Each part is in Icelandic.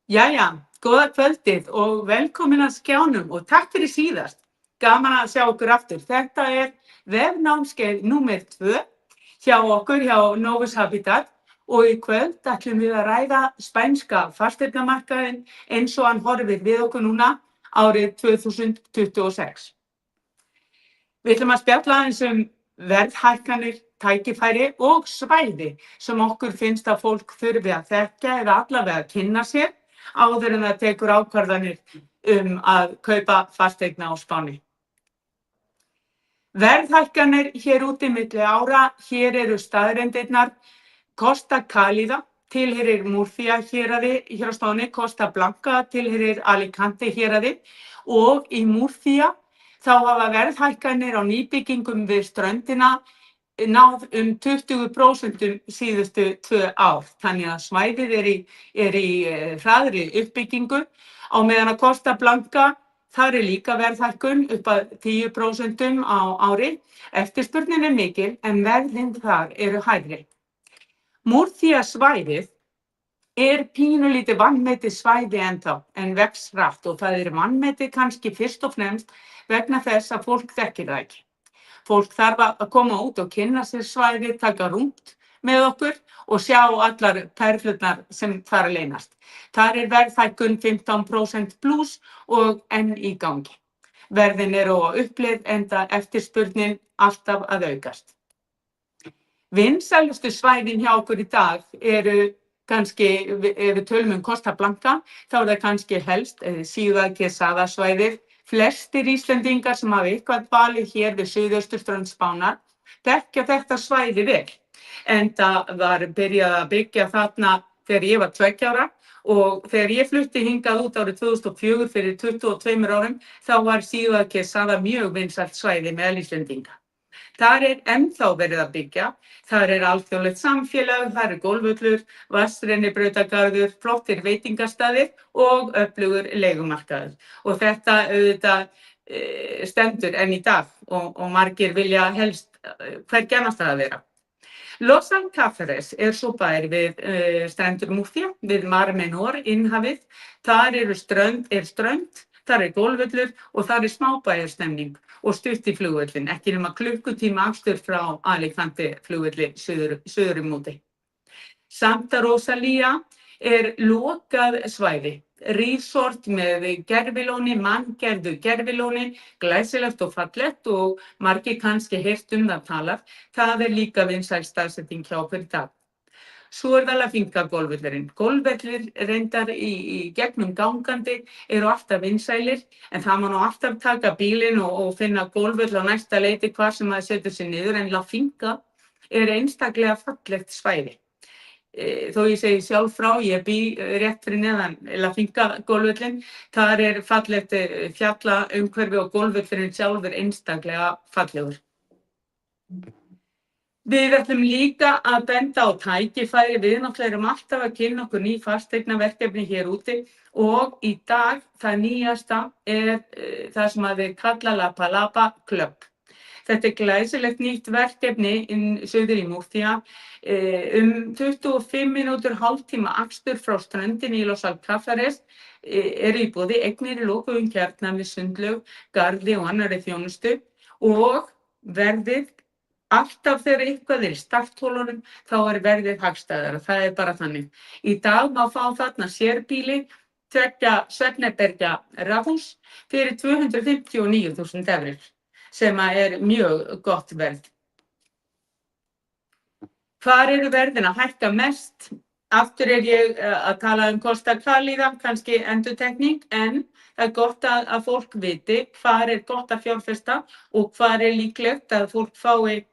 Jæja, góða kvöldið og velkomin að skjánum og takk fyrir síðast. Gaman að sjá okkur aftur. Þetta er vefnámskeið númer 2 hjá okkur hjá Novus Habitat og í kvöld ætlum við að ræða spænska fasteignamarkaðinn eins og hann horfir við okkur núna árið 2026. Við ætlum að spjalla aðeins verðhækkanir, tækifæri og svæði sem okkur finnst að fólk þurfi að þekkja eða allavega að kynna sér áður en það tekur ákvarðanir að kaupa fasteigna á Spáni. Verðhækkanir hér úti milli ára, hér eru staðreyndirnar. Costa Cálida tilheyrir Murcia héraði hér á Spáni, Costa Blanca tilheyrir Alicante héraði og í Murcia þá hafa verðhækkanir á nýbyggingum við ströndina náð 20% síðustu 2 ár. Þannig að svæðið er í hraðri uppbyggingu á meðan að Costa Blanca þar er líka verðhækkun upp að 10% á ári. Eftirspurnin er mikil en verðin þar eru hærri. Murcia svæðið er pínulítið vanmetið svæði ennþá en vex hratt og það er vanmetið kannski fyrst og fremst vegna þess að fólk þekkir það ekki. Fólk þarf að koma út og kynna sér svæðið, taka rúmt með okkur og sjá allar perlurnar sem þar leynast. Þar er verðhækkun 15% pluss og enn í gangi. Verðin eru á uppleið enda eftirspurnin alltaf að aukast. Vinsælustu svæðin hjá okkur í dag eru kannski, ef við tölum Costa Blanca, þá er það kannski helst Ciudad Quesada svæðið. Flestir Íslendingar sem hafa eitthvað dvalið hér við suðausturströnd Spánar þekkja þetta svæði vel. Enda var byrjað að byggja þarna þegar ég var 2 ára og þegar ég flutti hingað út árið 2004 fyrir 22 árum þá var Ciudad Quesada mjög vinsælt svæði meðal Íslendinga. Þar er ennþá verið að byggja, þar er alþjóðlegt samfélag, þar er golfvöllur, vatnsrennibrautagarður, flottir veitingastaðir og öflugur leigumarkaður. Og þetta auðvitað stendur enn í dag og margir vilja helst hvergi annars staðar vera. Los Alcázares er svo bær við strendur Murcia, við Mar Menor, innhafið. Þar er strönd, þar er golfvöllur og þar er smábæjarstemning og stutt í flugvöllin, ekki nema klukkutíma akstur frá Alicante flugvölli suður úti. Santa Rosalía er lokað svæði, resort með gervilóni, manngerðu gervilóni, glæsilegt og fallegt og margir kannski heyrt það talað. Það er líka vinsæl staðsetning hjá okkur í dag. Svo er það La Finca golfvöllurinn. Golfvellir reyndar í gegnum gangandi eru alltaf vinsælir en það má nú alltaf taka bílinn og finna golfvöll á næsta leiti hvar sem maður setur sig niður en La Finca er einstaklega fallegt svæði. Þó ég segi sjálf frá, ég bý rétt fyrir neðan La Finca golfvöllinn, þar er fallegt fjallaumhverfi og golfvöllurinn sjálfur einstaklega fallegur. Við ætlum líka að benda á tækifæri, við náttúrulega erum alltaf að kynna okkur ný fasteignaverkefni hér úti og í dag það nýjasta er það sem við kalla La Palapa Club. Þetta er glæsilegt nýtt verkefni suður í Murcia, 25 mínútur, hálftíma akstur frá ströndinni í Los Alcázares eru í boði eignir í lokuðum kjarnum við sundlaug, garði og annarri þjónustu og verðið alltaf þegar eitthvað er í starthólunum þá er verðið hagstæðara, það er bara þannig. Í dag má fá þarna sérbýli, 2 svefnherbergja rafhús fyrir 259.000 evrur sem er mjög gott verð. Hvar eru verðin að hækka mest? Aftur er ég að tala Costa Cálida, kannski endurtekning, en það er gott að fólk viti hvar er gott að fjárfesta og hvar er líklegt að fólk fái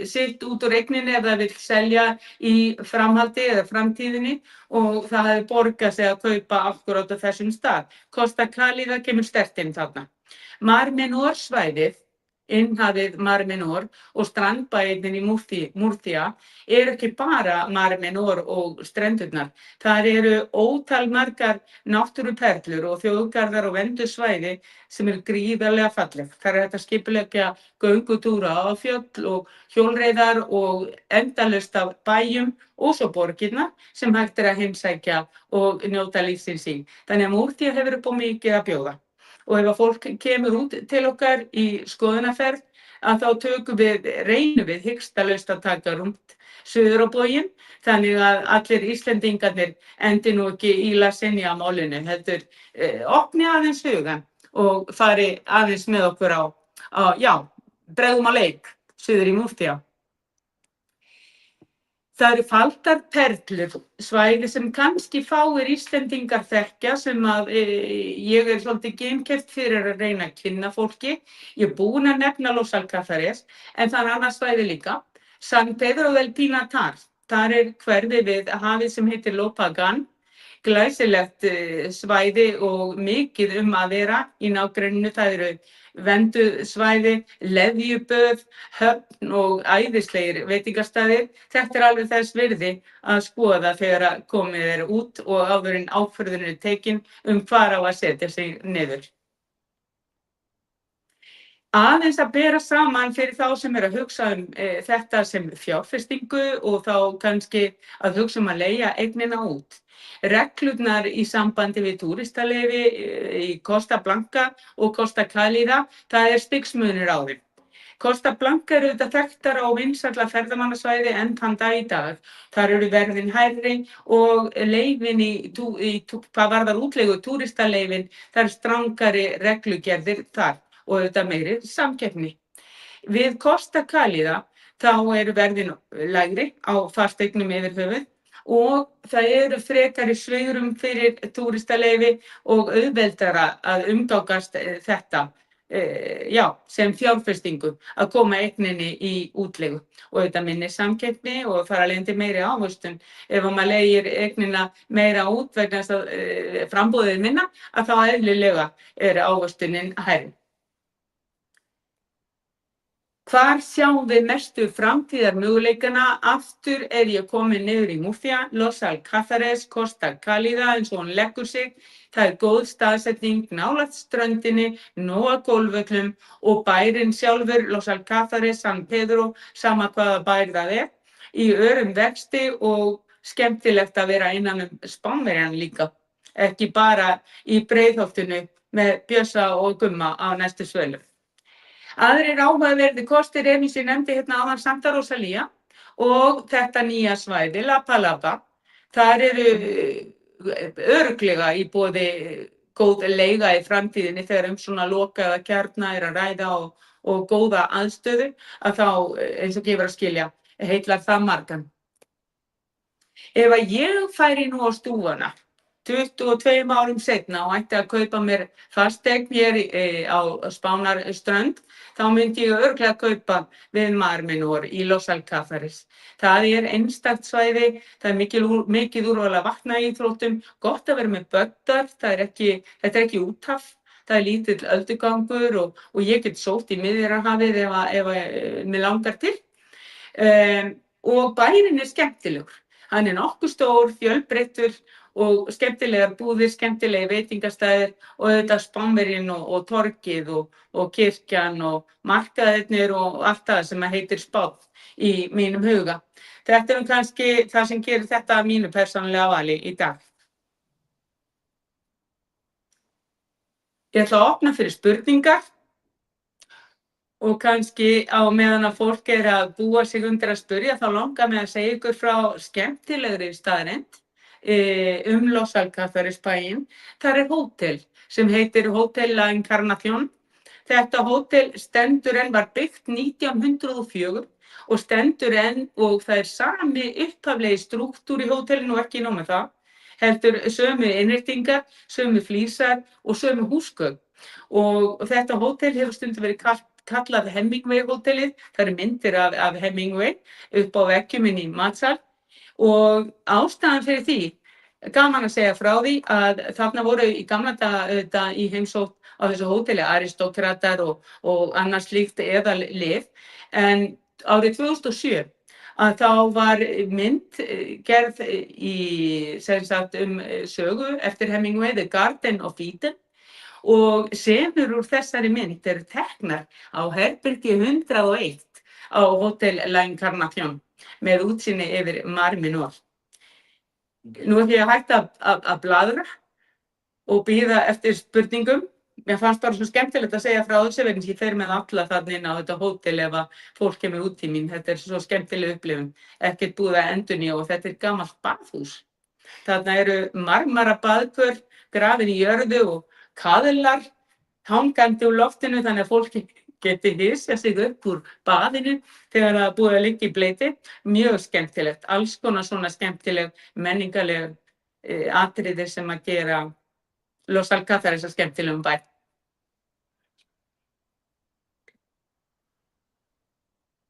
sitt út úr eigninni ef það vill selja í framhaldi eða framtíðinni og það hefði borgað sig að kaupa akkúrat á þessum stað. Costa Cálida kemur sterkt inn þarna. Mar Menor svæðið innhafið Mar Menor og strandbæirnir í Múrþía eru ekki bara Mar Menor og strendurnar. Þar eru ótal margar náttúruperlur og þjóðgarðar og vernduð svæði sem eru gríðarlega falleg. Þar er hægt að skipuleggja göngutúra á fjöll og hjólreiðar og endalaust af bæjum og svo borgirnar sem hægt er að heimsækja og njóta lífsins í. Þannig að Múrþía hefur upp á mikið að bjóða. Og ef að fólk kemur út til okkar í skoðunarferð að þá reynum við hikstalaust að taka rúmt suður á bóginn þannig að allir Íslendingarnir endi nú ekki illa sinni á málinu, heldur opni aðeins hugann og fari aðeins með okkur bregðum á leik suður í Múrþía. Það eru faltar perlur, svæði sem kannski fáir Íslendingar þekkja sem að ég er svolítið ginnkeypt fyrir að reyna að kynna fólki. Ég er búin að nefna Los Alcázares, en það er annað svæði líka. San Pedro del Pinatar, þar er hverfi við hafið sem heitir Lopagán, glæsilegt svæði og mikið að vera í nágrenninu. Það eru vernduð svæði, leðjuböð, höfn og æðislegir veitingastaðir. Þetta er alveg þess virði að skoða þegar komið er út og áður en ákvörðun er tekin hvar á að setja sig niður. Aðeins að bera saman fyrir þá sem eru að hugsa þetta sem fjárfestingu og þá kannski að hugsa að leigja eignina út. Reglurnar í sambandi við túristaleyfi í Costa Blanca og Costa Cálida, það er stigsmunur á þeim. Costa Blanca eru auðvitað þekktar á vinsælla ferðamannasvæði enn þann dag í dag. Þar eru verðin hærri og leyfin hvað varðar útleigu túristaleyfin, það eru strangari reglugerðir þar og auðvitað meiri samkeppni. Við Costa Cálida þá eru verðin lægri á fasteignum yfir höfuð og það eru frekari svigrúm fyrir túristaleyfi og auðveldara að umgangast þetta sem fjárfestingu að koma eigninni í útleigu og auðvitað minni samkeppni og þar af leiðandi meiri ávöxtun. Ef maður leigir eignina meira út vegna þess að framboðið minna að þá eðlilega er ávöxtunin hærri. Hvar sjáum við mestu framtíðarmöguleikana? Aftur er ég komin niður í Múrþía, Los Alcázares, Costa Cálida eins og hún leggur sig. Það er góð staðsetning nálægt ströndinni, nóg af golfvöllum og bærinn sjálfur, Los Alcázares, San Pedro, sama hvaða bær það er, í örum vexti og skemmtilegt að vera innan Spánverjan líka. Ekki bara í Breiðholtinu með Bjössa og Gumma á næstu svölum. Aðrir áhugaverðir kostir eru sem ég nefndi hérna áðan Santa Rosalía og þetta nýja svæði, La Palapa. Þar eru örugglega í boði góð leiga í framtíðinni þegar svona lokaða kjarna er að ræða og góða aðstöðu að þá, eins og gefur að skilja, heillar það margan. Ef að ég færi nú á stúfana 22 árum seinna og ætti að kaupa mér fasteign hér á Spánarströnd, þá myndi ég örugglega kaupa við Mar Menor í Los Alcázares. Það er einstakt svæði, það er mikið úrval að vatnaíþróttum, gott að vera með böddar, þetta er ekki úthaf, það er lítill öldugangur og ég get sótt í Miðjarðarhafið ef mig langar til. Og bærinn er skemmtilegur. Hann er nokkuð stór, fjölbreyttur og skemmtilegar búðir, skemmtilegi veitingastæðir og auðvitað Spánverjinn og torgið og kirkjan og markaðirnir og allt það sem heitir Spánn í mínum huga. Þetta er kannski það sem gerir þetta að mínu persónulega vali í dag. Ég ætla að opna fyrir spurningar og kannski á meðan að fólk er að búa sig undir að spyrja þá langar mig að segja ykkur frá skemmtilegri staðreynd Los Alcázares bæinn. Þar er hótel sem heitir Hotel La Encarnación. Þetta hótel stendur enn, var byggt 1904 og stendur enn og það er sami upphaflegi strúktúr í hótelinu og ekki nóg með það. Heldur sömu innréttingar, sömu flísar og sömu húsgögn. Og þetta hótel hefur stundum verið kallað Hemingway hótelið. Það eru myndir af Hemingway upp á veggjum inn í matsal. Og ástæðan fyrir því, gaman að segja frá því, að þarna voru í gamla daga í heimsókn á þessu hóteli, aristókratar og annað slíkt eðallyf. En árið 2007 að þá var mynd gerð sem sagt sögu eftir Hemingway, The Garden of Eden, og senur úr þessari mynd eru teknar á herbergi 101 á Hotel L'Incarnation með útsýni yfir Mar Menor. Nú ætlum ég að hætta að blaðra og bíða eftir spurningum. Mér fannst bara svo skemmtilegt að segja frá þessu vegna ég fer með alla þarna inn á þetta hótel ef að fólk kemur út til mín. Þetta svo skemmtileg upplifun. Ekkert búið að endurnýja og þetta gamalt baðhús. Þarna eru marmara baðkör grafin í jörðu og kaðlar hangandi úr loftinu þannig að fólk geti hysjað sig upp úr baðinu þegar það er búið að liggja í bleyti. Mjög skemmtilegt. Alls konar svona skemmtileg menningaleg atriði sem að gera Los Alcázares að skemmtilegum bæ.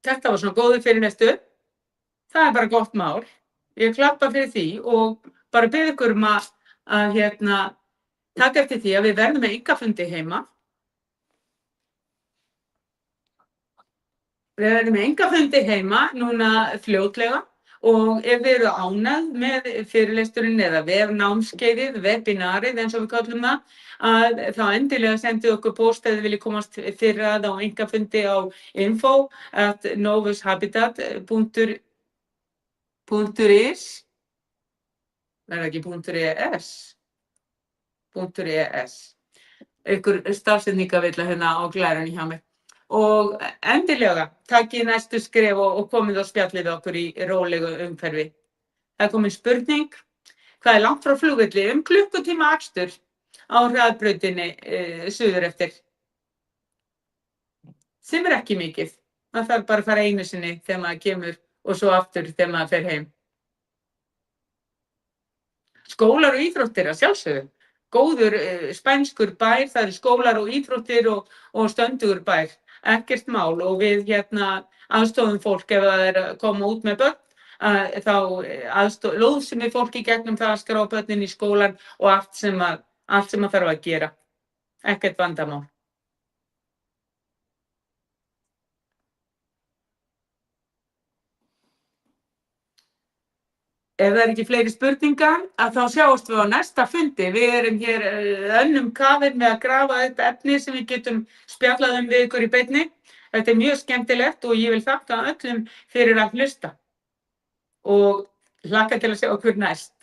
Þetta var svona góður fyrirlestur. Það er bara gott mál. Ég klappa fyrir því og bara bið ykkur að taka eftir því að við verðum með einkafundi heima. Við verðum með einkafundi heima núna fljótlega og ef við erum ánægð með fyrirlesturinn eða vefnámskeiðið, webinarið eins og við kallum það, þá endilega sendið okkur póst ef þið viljið komast fyrir að á einkafundi á info@novushabitat.is. Er það ekki .es? .es. Einhver stafsetningavilla hérna á glærunni hjá mér. Og endilega takið næstu skref og komið og spjallið við okkur í rólegu umhverfi. Það er komin spurning, hvað er langt frá flugvelli? Klukkutíma akstur á hraðbrautinni suður eftir. Sem er ekki mikið. Það þarf bara að fara einu sinni þegar maður kemur og svo aftur þegar maður fer heim. Skólar og íþróttir að sjálfsögðu. Góður spænskur bær, það eru skólar og íþróttir og stöndugur bær. Ekkert mál og við aðstofum fólk ef það er að koma út með börn, þá lóðsum við fólk í gegnum það að skrá börnin í skólan og allt sem að þarf að gera. Ekkert vandamál. Ef það er ekki fleiri spurningar, að þá sjáumst við á næsta fundi. Við erum hér önnum kafið með að grafa þetta efni sem við getum spjallað við ykkur í beinni. Þetta er mjög skemmtilegt og ég vil þakka öllum fyrir að hlusta og hlakka til að sjá okkur næst.